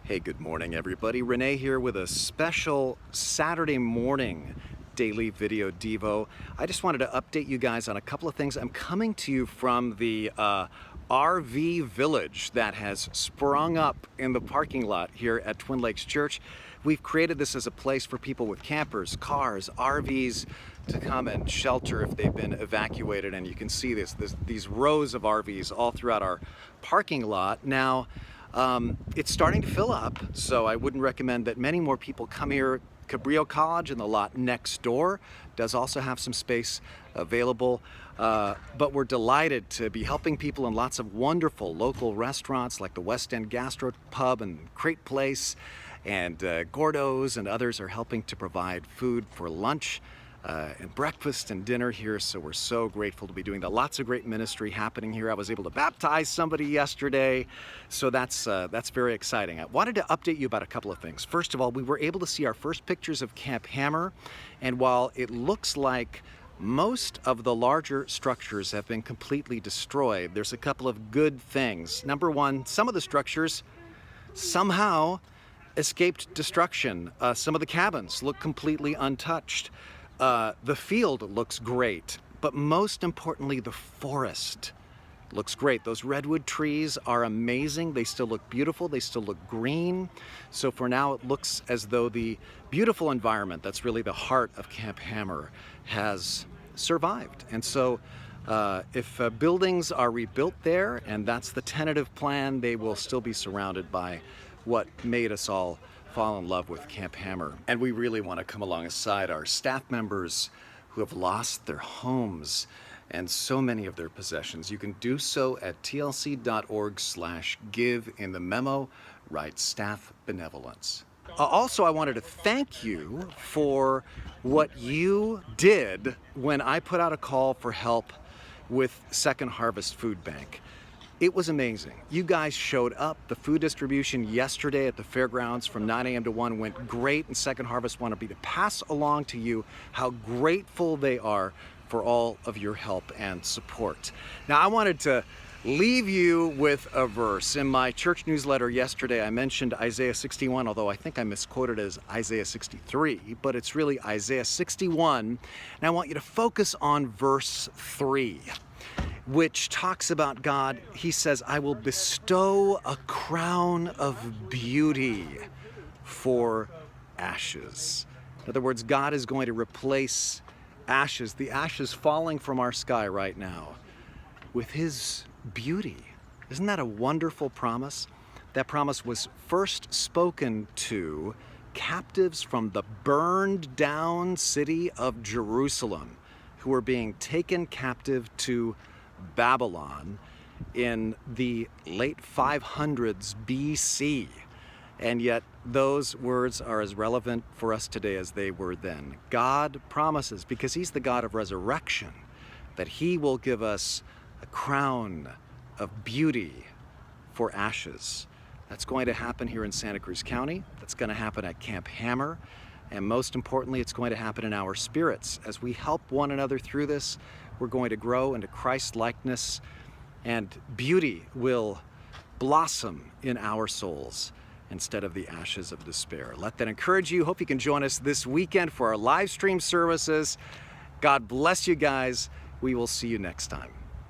Hey, good morning everybody. Rene here with a special Saturday morning daily video devo. I just wanted to update you guys on a couple of things. I'm coming to you from the RV village that has sprung up in the parking lot here at Twin Lakes Church. We've created this as a place for people with campers, cars, RVs to come and shelter if they've been evacuated. And you can see these rows of RVs all throughout our parking lot. Now, it's starting to fill up, so I wouldn't recommend that many more people come here. Cabrillo College in the lot next door does also have some space available, but we're delighted to be helping people in lots of wonderful local restaurants like the West End Gastro Pub and Crate Place, and Gordo's and others are helping to provide food for lunch and breakfast and dinner here, so we're so grateful to be doing that. Lots of great ministry happening here. I was able to baptize somebody yesterday, so that's very exciting. I wanted to update you about a couple of things. First of all, we were able to see our first pictures of Camp Hammer, and while it looks like most of the larger structures have been completely destroyed, there's a couple of good things. Number one, some of the structures somehow escaped destruction. Some of the cabins look completely untouched. The field looks great, but most importantly, the forest looks great. Those redwood trees are amazing. They still look beautiful. They still look green. So for now, it looks as though the beautiful environment that's really the heart of Camp Hammer has survived. And so if buildings are rebuilt there, and that's the tentative plan, they will still be surrounded by what made us all fall in love with Camp Hammer. And we really want to come alongside our staff members who have lost their homes and so many of their possessions. You can do so at tlc.org/give. In the memo, write staff benevolence. Also, I wanted to thank you for what you did when I put out a call for help with Second Harvest Food Bank. It was amazing. You guys showed up. The food distribution yesterday at the fairgrounds from 9 a.m. to 1 went great, and Second Harvest wanted me to pass along to you how grateful they are for all of your help and support. Now, I wanted to leave you with a verse. In my church newsletter yesterday, I mentioned Isaiah 61, although I think I misquoted it as Isaiah 63, but it's really Isaiah 61, and I want you to focus on verse 3. Which talks about God. He says, I will bestow a crown of beauty for ashes. In other words, God is going to replace ashes, the ashes falling from our sky right now, with His beauty. Isn't that a wonderful promise? That promise was first spoken to captives from the burned down city of Jerusalem, who were being taken captive to Babylon in the late 500s BC. And yet those words are as relevant for us today as they were then. God promises, because He's the God of resurrection, that He will give us a crown of beauty for ashes. That's going to happen here in Santa Cruz County. That's going to happen at Camp Hammer. And most importantly, it's going to happen in our spirits. As we help one another through this, we're going to grow into Christ-likeness, and beauty will blossom in our souls instead of the ashes of despair. Let that encourage you. Hope you can join us this weekend for our live stream services. God bless you guys. We will see you next time.